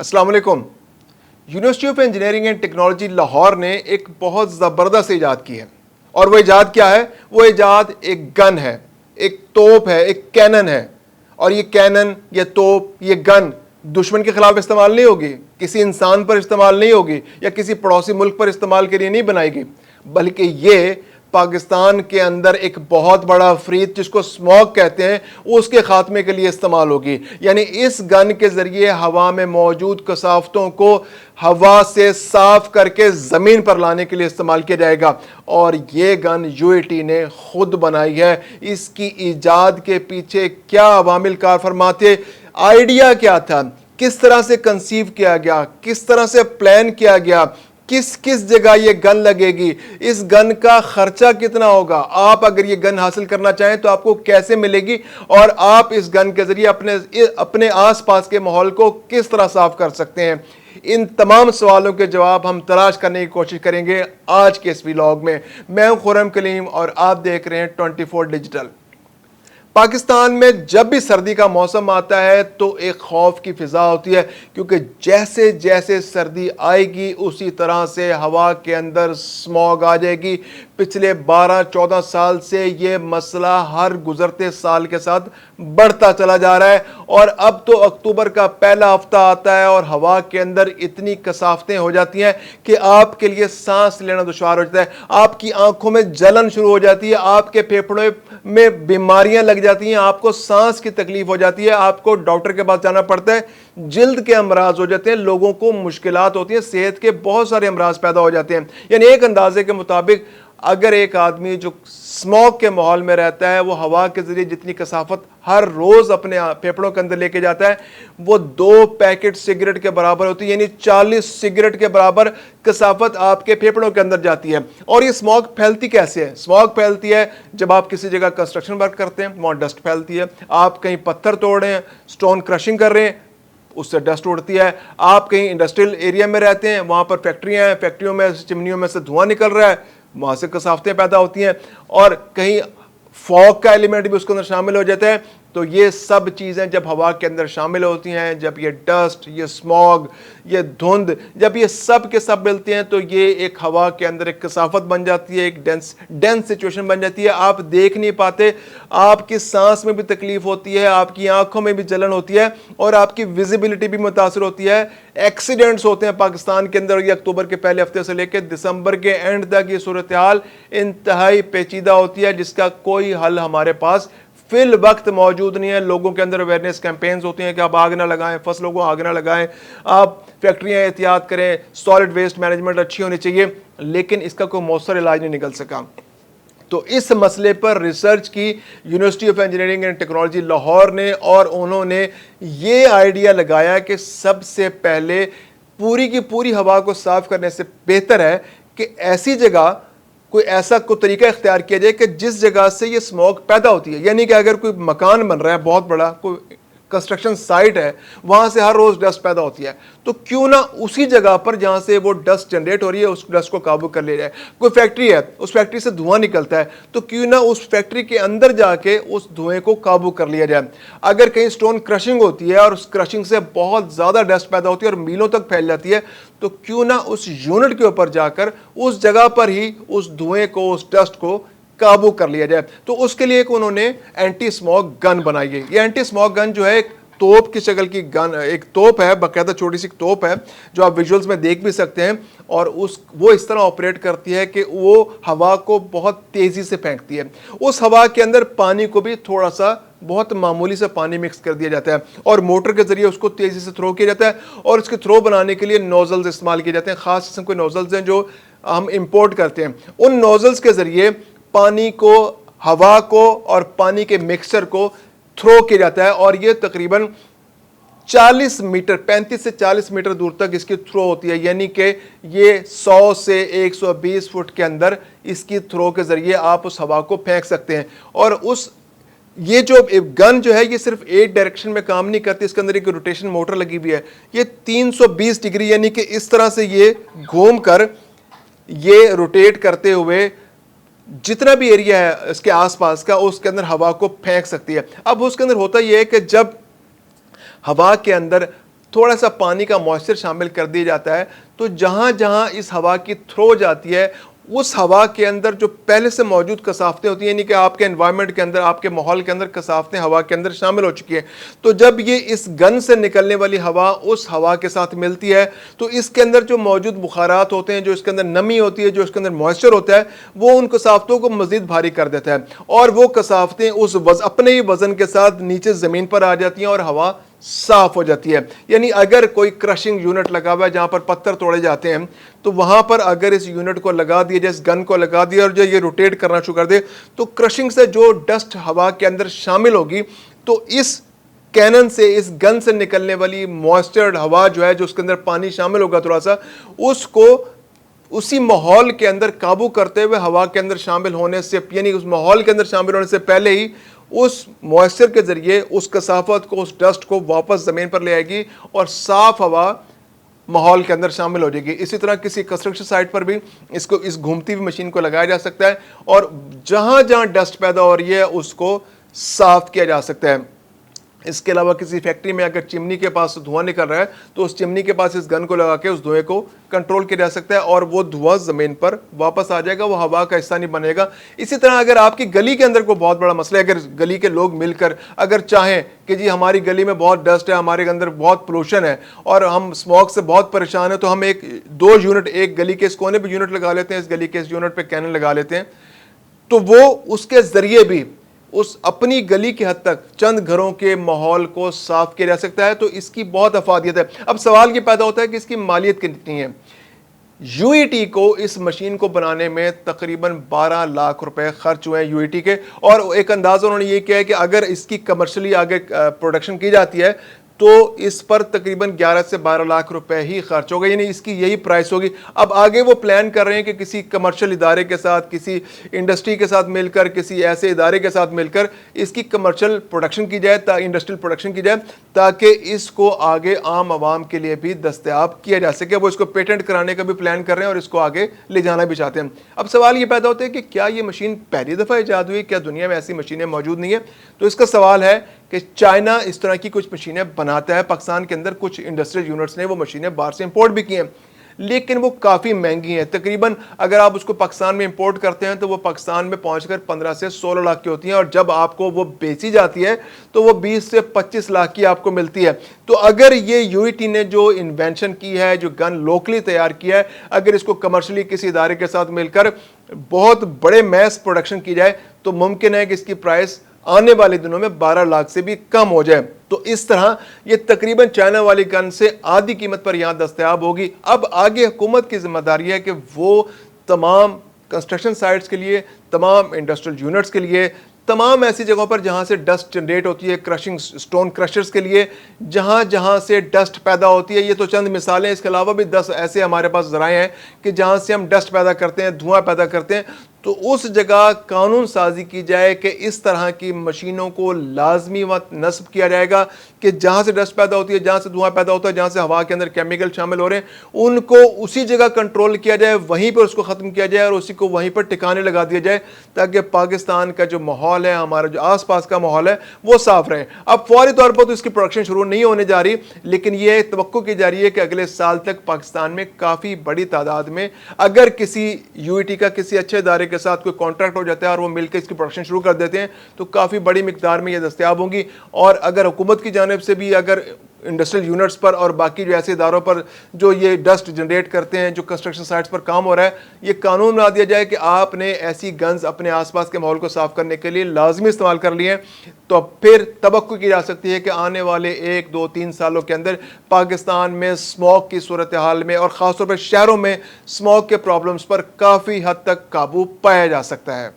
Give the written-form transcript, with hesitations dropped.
अस्सलाम वालेकुम। University of engineering and technology Lahore ने एक बहुत ज़बरदस्त ईजाद की है। और वो ईजाद क्या है? वो ईजाद एक गन है, एक तोप है, एक कैनन है। और ये कैनन, ये तोप, ये गन दुश्मन के खिलाफ इस्तेमाल नहीं होगी, किसी इंसान पर इस्तेमाल नहीं होगी या किसी पड़ोसी मुल्क पर इस्तेमाल के लिए नहीं बनाई गई, बल्कि ये पाकिस्तान के अंदर एक बहुत बड़ा अफरीद जिसको स्मॉग कहते हैं उसके खात्मे के लिए इस्तेमाल होगी। यानी इस गन के जरिए हवा में मौजूद कसावतों को हवा से साफ करके ज़मीन पर लाने के लिए इस्तेमाल किया जाएगा। और ये गन यूएटी ने खुद बनाई है। इसकी ईजाद के पीछे क्या अवामिल कार फरमाते, आइडिया क्या था, किस तरह से कंसीव किया गया, किस तरह से प्लान किया गया, किस किस जगह ये गन लगेगी, इस गन का खर्चा कितना होगा, आप अगर ये गन हासिल करना चाहें तो आपको कैसे मिलेगी, और आप इस गन के जरिए अपने आसपास के माहौल को किस तरह साफ कर सकते हैं। इन तमाम सवालों के जवाब हम तलाश करने की कोशिश करेंगे आज के इस व्लॉग में। मैं हूं खुर्रम कलीम और आप देख रहे हैं 24 डिजिटल। पाकिस्तान में जब भी सर्दी का मौसम आता है तो एक खौफ की फिजा होती है, क्योंकि जैसे जैसे सर्दी आएगी उसी तरह से हवा के अंदर स्मॉग आ जाएगी। पिछले 12-14 साल से ये मसला हर गुजरते साल के साथ बढ़ता चला जा रहा है। और अब तो अक्टूबर का पहला हफ्ता आता है और हवा के अंदर इतनी कसाफतें हो जाती हैं कि आपके लिए सांस लेना दुश्वार हो जाता है, आपकी आंखों में जलन शुरू हो जाती है, आपके फेफड़ों में बीमारियां लग जाती हैं, आपको सांस की तकलीफ हो जाती है, आपको डॉक्टर के पास जाना पड़ता है, जिल्द के अमराज हो जाते हैं, लोगों को मुश्किलात होती हैं, सेहत के बहुत सारे अमराज पैदा हो जाते हैं। यानी एक अंदाजे के मुताबिक अगर एक आदमी जो स्मॉग के माहौल में रहता है वो हवा के जरिए जितनी कसाफत हर रोज अपने फेफड़ों के अंदर लेके जाता है वो 2 पैकेट सिगरेट के बराबर होती है। यानी 40 सिगरेट के बराबर कसाफत आपके फेफड़ों के अंदर जाती है। और ये स्मॉग फैलती कैसे है? स्मॉग फैलती है जब आप किसी जगह कंस्ट्रक्शन वर्क करते हैं, वहां डस्ट फैलती है। आप कहीं पत्थर तोड़ रहे हैं, स्टोन क्रशिंग कर रहे हैं, उससे डस्ट उड़ती है। आप कहीं इंडस्ट्रियल एरिया में रहते हैं, वहां पर फैक्ट्रियां हैं, फैक्ट्रियों में चिमनियों में से धुआं निकल रहा है, वहां से कसाफतें पैदा होती हैं। और कहीं फॉग का एलिमेंट भी उसके अंदर शामिल हो जाता है। तो ये सब चीज़ें जब हवा के अंदर शामिल होती हैं, जब ये डस्ट, ये स्मॉग, ये धुंध, जब ये सब के सब मिलते हैं तो ये एक हवा के अंदर एक कसाफत बन जाती है, एक डेंस सिचुएशन बन जाती है। आप देख नहीं पाते, आपकी सांस में भी तकलीफ होती है, आपकी आंखों में भी जलन होती है और आपकी विजिबिलिटी भी मुतासर होती है। एक्सीडेंट्स होते हैं पाकिस्तान के अंदर। ये अक्टूबर के पहले हफ्ते से लेकर दिसंबर के एंड तक ये सूरत हाल इंतहाई पेचीदा होती है, जिसका कोई हल हमारे पास फिल वक्त मौजूद नहीं है। लोगों के अंदर अवेयरनेस कैंपेन्स होती हैं कि आप आग ना लगाएं, फसलों को आग ना लगाएं, आप फैक्ट्रियां एहतियात करें, सॉलिड वेस्ट मैनेजमेंट अच्छी होनी चाहिए, लेकिन इसका कोई मौसर इलाज नहीं निकल सका। तो इस मसले पर रिसर्च की university of engineering and technology Lahore ने, और उन्होंने ये आइडिया लगाया कि सबसे पहले पूरी की पूरी हवा को साफ करने से बेहतर है कि ऐसी जगह कोई तरीका इख्तियार किया जाए कि जिस जगह से ये स्मॉग पैदा होती है। यानी कि अगर कोई मकान बन रहा है, बहुत बड़ा कोई कंस्ट्रक्शन साइट है, वहां से हर रोज डस्ट पैदा होती है, तो क्यों ना उसी जगह पर जहां से वो डस्ट जनरेट हो रही है उस डस्ट को काबू कर लिया जाए। कोई फैक्ट्री है, उस फैक्ट्री से धुआं निकलता है, तो क्यों ना उस फैक्ट्री के अंदर जाके उस धुएं को काबू कर लिया जाए। अगर कहीं स्टोन क्रशिंग होती है और उस क्रशिंग से बहुत ज्यादा डस्ट पैदा होती है और मीलों तक फैल जाती है, तो क्यों ना उस यूनिट के ऊपर जाकर उस जगह पर ही उस धुएं को, उस डस्ट को काबू कर लिया जाए। तो उसके लिए एक उन्होंने एंटी स्मॉग गन बनाई है। ये एंटी स्मॉग गन जो है एक तोप की शक्ल की गन, एक तोप है, बाकायदा छोटी सी तोप है जो आप विजुअल्स में देख भी सकते हैं। और वो इस तरह ऑपरेट करती है कि वो हवा को बहुत तेजी से फेंकती है। उस हवा के अंदर पानी को भी थोड़ा सा, बहुत मामूली से पानी मिक्स कर दिया जाता है और मोटर के जरिए उसको तेजी से थ्रो किया जाता है। और इसके थ्रो बनाने के लिए नोजल्स इस्तेमाल किए जाते हैं। खास किस्म के नोजल्स हैं जो हम इंपोर्ट करते हैं। उन नोजल्स के जरिए पानी को, हवा को और पानी के मिक्सचर को थ्रो किया जाता है। और ये तकरीबन 40 मीटर, 35 से 40 मीटर दूर तक इसकी थ्रो होती है। यानी कि ये 100 से 120 फुट के अंदर इसकी थ्रो के जरिए आप उस हवा को फेंक सकते हैं। और ये जो गन जो है ये सिर्फ एक डायरेक्शन में काम नहीं करती, इसके अंदर एक रोटेशन मोटर लगी हुई है। ये 320 डिग्री यानी कि इस तरह से ये घूम कर ये रोटेट करते हुए जितना भी एरिया है इसके आसपास का उसके अंदर हवा को फेंक सकती है। अब उसके अंदर होता यह है कि जब हवा के अंदर تھوڑا سا پانی کا موئسچر شامل کر دیا جاتا ہے، تو جہاں جہاں اس ہوا کی تھرو جاتی ہے اس ہوا کے اندر جو پہلے سے موجود کثافتیں ہوتی ہیں، یعنی کہ آپ کے انوائرمنٹ کے اندر، آپ کے ماحول کے اندر کثافتیں ہوا کے اندر شامل ہو چکی ہیں، تو جب یہ اس گن سے نکلنے والی ہوا اس ہوا کے ساتھ ملتی ہے تو اس کے اندر جو موجود بخارات ہوتے ہیں، جو اس کے اندر نمی ہوتی ہے، جو اس کے اندر موئسچر ہوتا ہے، وہ ان کثافتوں کو مزید بھاری کر دیتا ہے، اور وہ کثافتیں اس اپنے ہی وزن کے ساتھ نیچے زمین پر آ جاتی ہیں اور ہوا صاف ہو جاتی ہے۔ یعنی اگر کوئی کرشنگ یونٹ لگا ہوا ہے جہاں پر پتھر توڑے جاتے ہیں، تو وہاں پر اگر اس یونٹ کو لگا دیا جائے، اس گن کو لگا دیا اور جو یہ روٹیٹ کرنا شروع کر دے، تو کرشنگ سے جو ڈسٹ ہوا کے اندر شامل ہوگی، تو اس کینن سے، اس گن سے نکلنے والی موئسچرڈ ہوا جو ہے، جو اس کے اندر پانی شامل ہوگا تھوڑا سا، اس کو اسی ماحول کے اندر قابو کرتے ہوئے ہوا کے اندر شامل ہونے سے، یعنی اس ماحول کے اندر شامل ہونے سے پہلے ہی اس موئسچر کے ذریعے اس کثافت کو، اس ڈسٹ کو واپس زمین پر لے آئے گی اور صاف ہوا ماحول کے اندر شامل ہو جائے گی۔ اسی طرح کسی کنسٹرکشن سائٹ پر بھی اس گھومتی ہوئی مشین کو لگایا جا سکتا ہے اور جہاں جہاں ڈسٹ پیدا ہو رہی ہے اس کو صاف کیا جا سکتا ہے۔ اس کے علاوہ کسی فیکٹری میں اگر چمنی کے پاس دھواں نکل رہا ہے تو اس چمنی کے پاس اس گن کو لگا کے اس دھوئیں کو کنٹرول کیا جا سکتا ہے اور وہ دھواں زمین پر واپس آ جائے گا، وہ ہوا کا حصہ نہیں بنے گا۔ اسی طرح اگر آپ کی گلی کے اندر کوئی بہت بڑا مسئلہ ہے، اگر گلی کے لوگ مل کر اگر چاہیں کہ جی ہماری گلی میں بہت ڈسٹ ہے، ہمارے اندر بہت پولوشن ہے اور ہم اسموک سے بہت پریشان ہیں، تو ہم دو یونٹ، ایک گلی کے اس کونے پہ یونٹ لگا لیتے ہیں، اس گلی کے اس یونٹ پہ کینن لگا لیتے ہیں، تو وہ اس کے ذریعے بھی اس اپنی گلی کی حد تک چند گھروں کے ماحول کو صاف کیا جا سکتا ہے۔ تو اس کی بہت افادیت ہے۔ اب سوال یہ پیدا ہوتا ہے کہ اس کی مالیت کتنی ہے؟ یو ای ٹی کو اس مشین کو بنانے میں تقریباً 12 لاکھ روپے خرچ ہوئے ہیں یو ای ٹی کے، اور ایک اندازہ انہوں نے یہ کیا ہے کہ اگر اس کی کمرشلی آگے پروڈکشن کی جاتی ہے تو اس پر تقریباً 11 سے 12 لاکھ روپے ہی خرچ ہوگا، یعنی اس کی یہی پرائس ہوگی۔ اب آگے وہ پلان کر رہے ہیں کہ کسی کمرشل ادارے کے ساتھ، کسی انڈسٹری کے ساتھ مل کر، کسی ایسے ادارے کے ساتھ مل کر اس کی کمرشل پروڈکشن کی جائے، انڈسٹریل پروڈکشن کی جائے، تاکہ اس کو آگے عام عوام کے لیے بھی دستیاب کیا جا سکے۔ وہ اس کو پیٹنٹ کرانے کا بھی پلان کر رہے ہیں اور اس کو آگے لے جانا بھی چاہتے ہیں۔ اب سوال یہ پیدا ہوتا ہے کہ کیا یہ مشین پہلی دفعہ ایجاد ہوئی؟ کیا دنیا میں ایسی مشینیں موجود نہیں ہیں؟ تو اس کا سوال ہے کہ چائنا اس طرح کی کچھ مشینیں بناتا ہے۔ پاکستان کے اندر کچھ انڈسٹریل یونٹس نے وہ مشینیں باہر سے امپورٹ بھی کی ہیں، لیکن وہ کافی مہنگی ہیں۔ تقریباً اگر آپ اس کو پاکستان میں امپورٹ کرتے ہیں تو وہ پاکستان میں پہنچ کر 15 سے 16 لاکھ کی ہوتی ہیں، اور جب آپ کو وہ بیچی جاتی ہے تو وہ 20 سے 25 لاکھ کی آپ کو ملتی ہے۔ تو اگر یہ یو ای ٹی نے جو انوینشن کی ہے، جو گن لوکلی تیار کیا ہے، اگر اس کو کمرشلی کسی ادارے کے ساتھ مل کر بہت بڑے میس پروڈکشن کی جائے تو ممکن ہے کہ اس کی پرائس آنے والے دنوں میں 12 لاکھ سے بھی کم ہو جائے۔ تو اس طرح یہ تقریباً چائنا والی گن سے آدھی قیمت پر یہاں دستیاب ہوگی۔ اب آگے حکومت کی ذمہ داری ہے کہ وہ تمام کنسٹرکشن سائٹس کے لیے، تمام انڈسٹریل یونٹس کے لیے، تمام ایسی جگہوں پر جہاں سے ڈسٹ جنریٹ ہوتی ہے، کرشنگ سٹون کرشرز کے لیے جہاں جہاں سے ڈسٹ پیدا ہوتی ہے، یہ تو چند مثالیں، اس کے علاوہ بھی 10 ایسے ہمارے پاس ذرائع ہیں کہ جہاں سے ہم ڈسٹ پیدا کرتے ہیں، دھواں پیدا کرتے ہیں، تو اس جگہ قانون سازی کی جائے کہ اس طرح کی مشینوں کو لازمی وقت نصب کیا جائے گا کہ جہاں سے ڈسٹ پیدا ہوتی ہے، جہاں سے دھواں پیدا ہوتا ہے، جہاں سے ہوا کے اندر کیمیکل شامل ہو رہے ہیں، ان کو اسی جگہ کنٹرول کیا جائے، وہیں پر اس کو ختم کیا جائے اور اسی کو وہیں پر ٹھکانے لگا دیا جائے، تاکہ پاکستان کا جو ماحول ہے، ہمارا جو آس پاس کا ماحول ہے، وہ صاف رہے۔ اب فوری طور پر تو اس کی پروڈکشن شروع نہیں ہونے جا رہی، لیکن یہ توقع کی جا رہی ہے کہ اگلے سال تک پاکستان میں کافی بڑی تعداد میں، اگر کسی یو ای ٹی کا کسی اچھے ادارے کے ساتھ کوئی کانٹریکٹ ہو جاتا ہے اور وہ مل کے اس کی پروڈکشن شروع کر دیتے ہیں، تو کافی بڑی مقدار میں یہ دستیاب ہوں گی۔ اور اگر حکومت کی جانب سے بھی اگر انڈسٹریل یونٹس پر اور باقی جو ایسے اداروں پر جو یہ ڈسٹ جنریٹ کرتے ہیں، جو کنسٹرکشن سائٹس پر کام ہو رہا ہے، یہ قانون بنا دیا جائے کہ آپ نے ایسی گنز اپنے آس پاس کے ماحول کو صاف کرنے کے لیے لازمی استعمال کر لی ہیں، تو پھر توقع کی جا سکتی ہے کہ آنے والے 1 2 3 سالوں کے اندر پاکستان میں اسموک کی صورتحال میں اور خاص طور پر شہروں میں اسموک کے پرابلمز پر کافی حد تک قابو پایا جا سکتا ہے۔